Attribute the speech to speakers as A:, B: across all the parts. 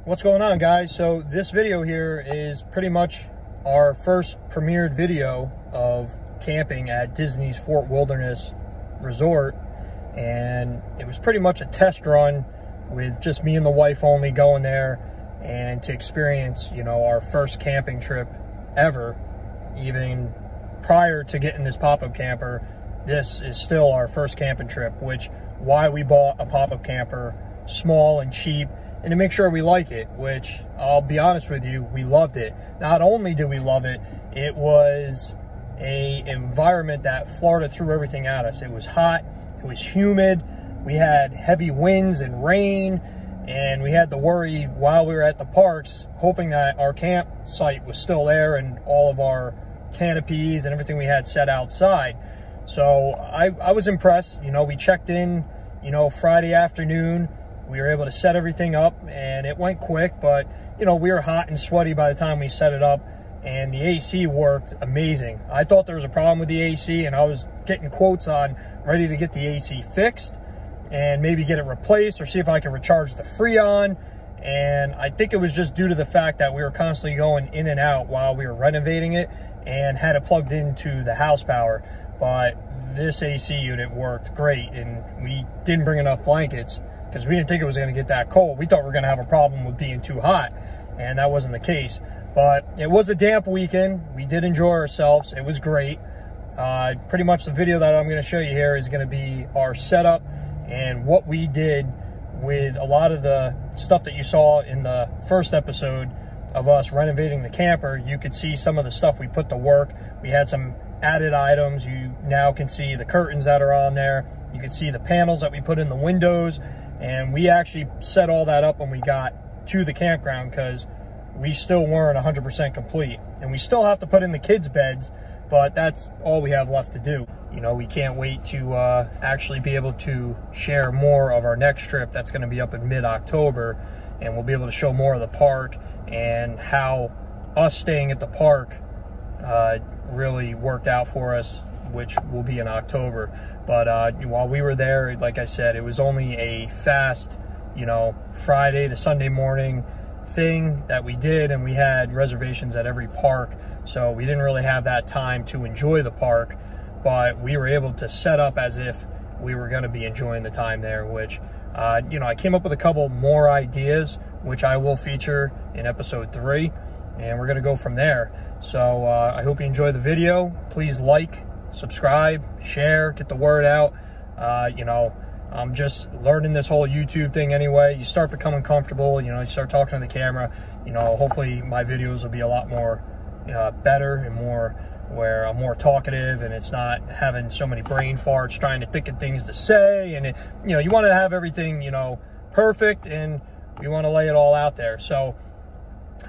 A: What's going on, guys? So this video here is pretty much our first premiered video of camping at Disney's Fort Wilderness Resort, and it was pretty much a test run with just me and the wife only going there and to experience, you know, our first camping trip ever. Even prior to getting this pop-up camper, this is still our first camping trip, which why we bought a pop-up camper, small and cheap, and to make sure we like it, which I'll be honest with you, we loved it. Not only did we love it, it was an environment that Florida threw everything at us. It was hot, it was humid, we had heavy winds and rain, and we had to worry while we were at the parks, hoping that our campsite was still there and all of our canopies and everything we had set outside. So I was impressed. You know, we checked in, you know, Friday afternoon. We were able to set everything up, and it went quick, but, you know, we were hot and sweaty by the time we set it up, and the AC worked amazing. I thought there was a problem with the AC, and I was getting quotes on ready to get the AC fixed and maybe get it replaced or see if I could recharge the Freon. And I think it was just due to the fact that we were constantly going in and out while we were renovating it and had it plugged into the house power. But this AC unit worked great, and we didn't bring enough blankets because we didn't think it was going to get that cold. We thought we were going to have a problem with being too hot, and that wasn't the case. But it was a damp weekend. We did enjoy ourselves. It was great. Pretty much the video that I'm going to show you here is going to be our setup and what we did with a lot of the stuff that you saw in the first episode of us renovating the camper. You could see some of the stuff we put to work. We had some added items. You now can see the curtains that are on there. You can see the panels that we put in the windows. And we actually set all that up when we got to the campground because we still weren't 100% complete. And we still have to put in the kids' beds, but that's all we have left to do. You know, we can't wait to actually be able to share more of our next trip. That's going to be up in mid-October, and we'll be able to show more of the park and how us staying at the park really worked out for us, which will be in October. But while we were there, like I said, it was only a fast, you know, Friday to Sunday morning thing that we did, and we had reservations at every park, so we didn't really have that time to enjoy the park, but we were able to set up as if we were going to be enjoying the time there, which, you know, I came up with a couple more ideas, which I will feature in episode 3, and we're going to go from there. So I hope you enjoy the video. Please like, subscribe, share, get the word out. You know, I'm just learning this whole YouTube thing anyway. You start becoming comfortable, you know, you start talking to the camera, you know, hopefully my videos will be a lot more better and more where I'm more talkative, and it's not having so many brain farts trying to think of things to say. And, you know, you want to have everything, you know, perfect, and you want to lay it all out there. So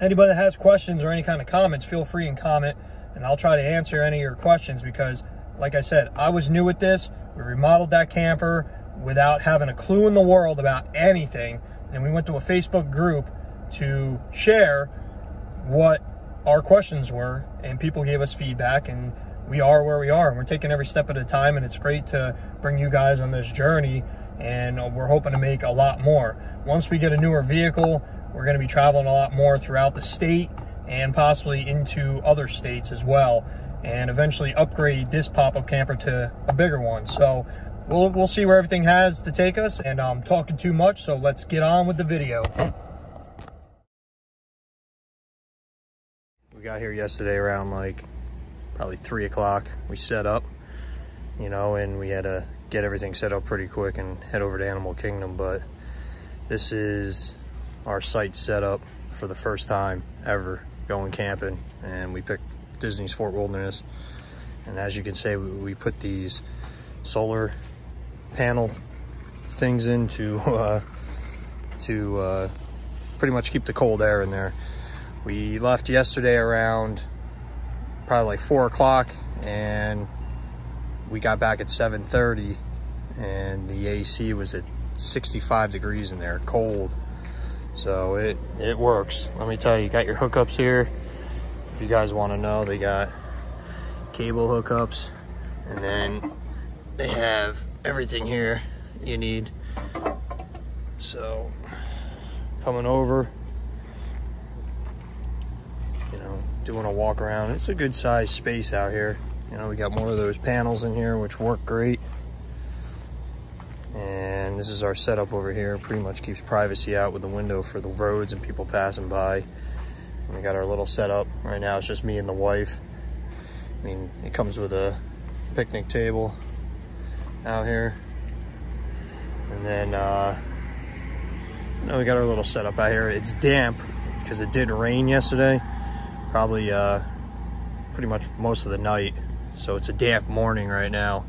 A: anybody that has questions or any kind of comments, feel free and comment, and I'll try to answer any of your questions because, like I said, I was new at this. We remodeled that camper without having a clue in the world about anything, and we went to a Facebook group to share what our questions were, and people gave us feedback, and we are where we are, and we're taking every step at a time, and it's great to bring you guys on this journey, and we're hoping to make a lot more. Once we get a newer vehicle, we're going to be traveling a lot more throughout the state and possibly into other states as well, and eventually upgrade this pop-up camper to a bigger one. So we'll see where everything has to take us, and I'm talking too much, so let's get on with the video. We got here yesterday around like probably 3 o'clock. We set up, you know, and we had to get everything set up pretty quick and head over to Animal Kingdom. But this is our site set up for the first time ever going camping, and we picked Disney's Fort Wilderness. And as you can see, we put these solar panel things in to pretty much keep the cold air in there. We left yesterday around probably like 4 o'clock, and we got back at 7:30, and the AC was at 65 degrees in there, cold. So it works. Let me tell you, you got your hookups here. If you guys want to know, they got cable hookups, and then they have everything here you need. So coming over, doing a walk around. It's a good sized space out here. You know, we got more of those panels in here, which work great. And this is our setup over here. Pretty much keeps privacy out with the window for the roads and people passing by. And we got our little setup. Right now it's just me and the wife. I mean, it comes with a picnic table out here. And then, you know, we got our little setup out here. It's damp because it did rain yesterday. Probably pretty much most of the night. So it's a damp morning right now.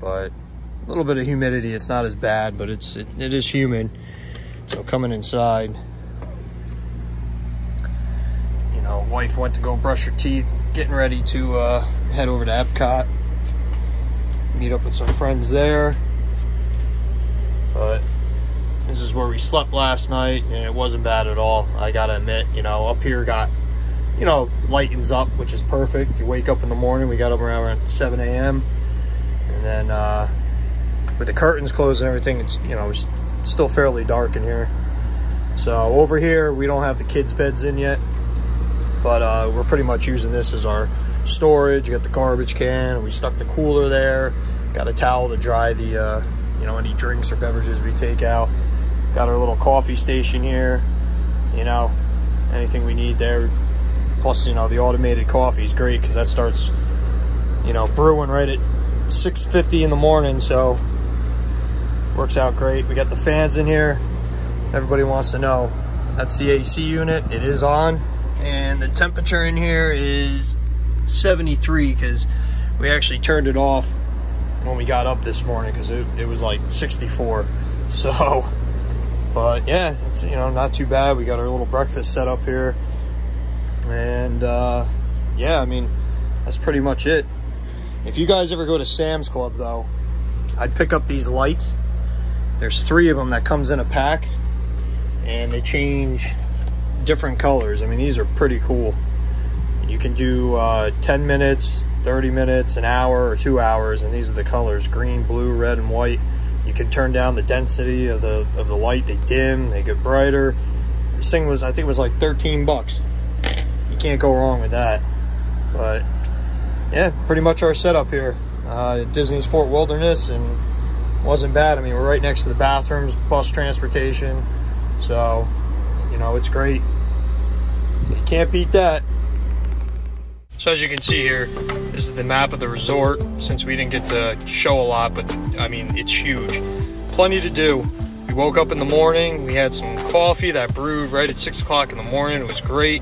A: But a little bit of humidity. It's not as bad, but it is humid. So coming inside, you know, wife went to go brush her teeth, getting ready to head over to Epcot, meet up with some friends there. But this is where we slept last night, and it wasn't bad at all. I gotta admit, you know, up here got, you know, lightens up, which is perfect. You wake up in the morning. We got up around 7 a.m. and then with the curtains closed and everything, it's, you know, it's still fairly dark in here. So over here, we don't have the kids' beds in yet, but we're pretty much using this as our storage. You got the garbage can. We stuck the cooler there. Got a towel to dry the, you know, any drinks or beverages we take out. Got our little coffee station here. You know, anything we need there. Plus, you know, the automated coffee is great because that starts, you know, brewing right at 6:50 in the morning. So works out great. We got the fans in here. Everybody wants to know, that's the AC unit. It is on, and the temperature in here is 73 because we actually turned it off when we got up this morning because it was like 64. So, but yeah, it's, you know, not too bad. We got our little breakfast set up here, and yeah, I mean, that's pretty much it. If you guys ever go to Sam's Club though, I'd pick up these lights. There's 3 of them that comes in a pack, and they change different colors. I mean, these are pretty cool. You can do 10 minutes, 30 minutes, an hour, or 2 hours, and these are the colors: green, blue, red, and white. You can turn down the density of the light. They dim, they get brighter. This thing was, I think it was like 13 bucks. You can't go wrong with that. But yeah, pretty much our setup here at Disney's Fort Wilderness, and wasn't bad. I mean, we're right next to the bathrooms, bus transportation, so, you know, it's great. So you can't beat that. So as you can see here, this is the map of the resort. Since we didn't get to show a lot, but I mean, it's huge. Plenty to do. We woke up in the morning, we had some coffee that brewed right at 6 o'clock in the morning. It was great,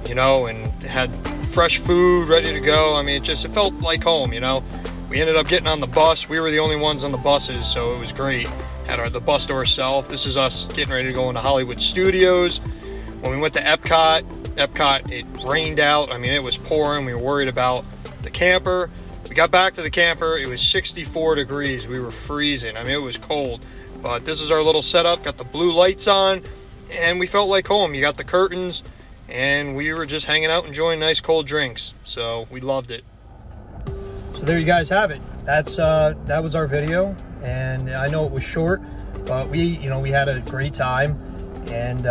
A: you know, and had fresh food ready to go. I mean, it felt like home, you know. We ended up getting on the bus. We were the only ones on the buses, so it was great. Had the bus to ourselves. This is us getting ready to go into Hollywood Studios. When we went to Epcot, it rained out. I mean, it was pouring. We were worried about the camper. We got back to the camper. It was 64 degrees. We were freezing. I mean, it was cold. But this is our little setup. Got the blue lights on, and we felt like home. You got the curtains, and we were just hanging out enjoying nice cold drinks. So we loved it. So there you guys have it. That was our video, and I know it was short, but we had a great time, and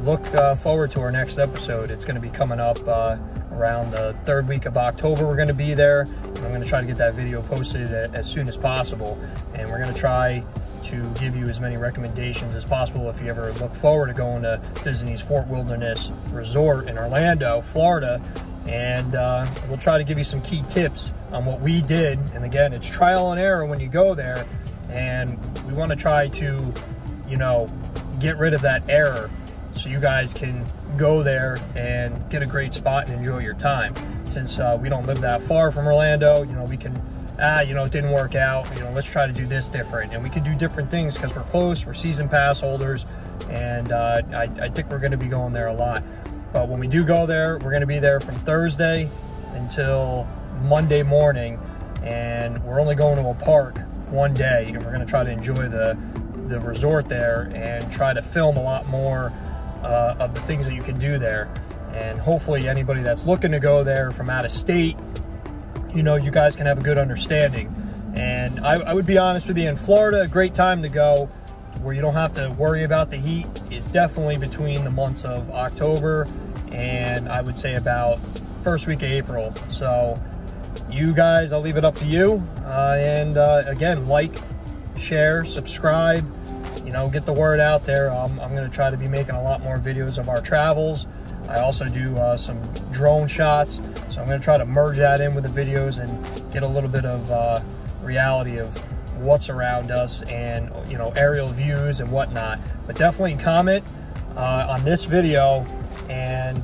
A: look forward to our next episode. It's going to be coming up around the 3rd week of October. We're going to be there, and I'm going to try to get that video posted as soon as possible, and we're going to try to give you as many recommendations as possible if you ever look forward to going to Disney's Fort Wilderness Resort in Orlando, Florida. And we'll try to give you some key tips on what we did. And again, it's trial and error when you go there, and we want to try to, you know, get rid of that error so you guys can go there and get a great spot and enjoy your time. Since we don't live that far from Orlando, you know, we can, you know, it didn't work out, you know, let's try to do this different. And we can do different things because we're close, we're season pass holders, and I think we're going to be going there a lot. But when we do go there, we're going to be there from Thursday until Monday morning, and we're only going to a park one day, and we're going to try to enjoy the resort there and try to film a lot more of the things that you can do there. And hopefully anybody that's looking to go there from out of state, you know, you guys can have a good understanding. And I would be honest with you, in Florida, a great time to go where you don't have to worry about the heat is definitely between the months of October and I would say about first week of April. So you guys, I'll leave it up to you. Again, like, share, subscribe, you know, get the word out there. I'm going to try to be making a lot more videos of our travels. I also do some drone shots, so I'm going to try to merge that in with the videos and get a little bit of reality of what's around us and, you know, aerial views and whatnot. But definitely comment on this video, and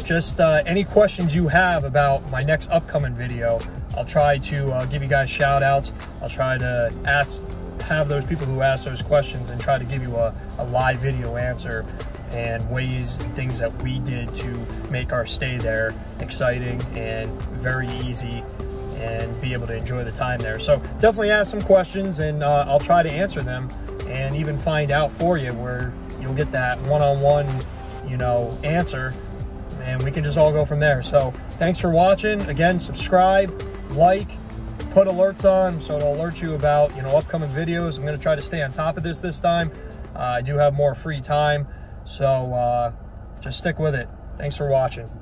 A: just any questions you have about my next upcoming video. I'll try to give you guys shout outs. I'll try to have those people who ask those questions and try to give you a live video answer and ways and things that we did to make our stay there exciting and very easy and be able to enjoy the time there. So definitely ask some questions, and I'll try to answer them and even find out for you where you'll get that one-on-one, you know, answer, and we can just all go from there. So thanks for watching. Again, subscribe, like, put alerts on so it'll alert you about, you know, upcoming videos. I'm going to try to stay on top of this time. I do have more free time, so just stick with it. Thanks for watching.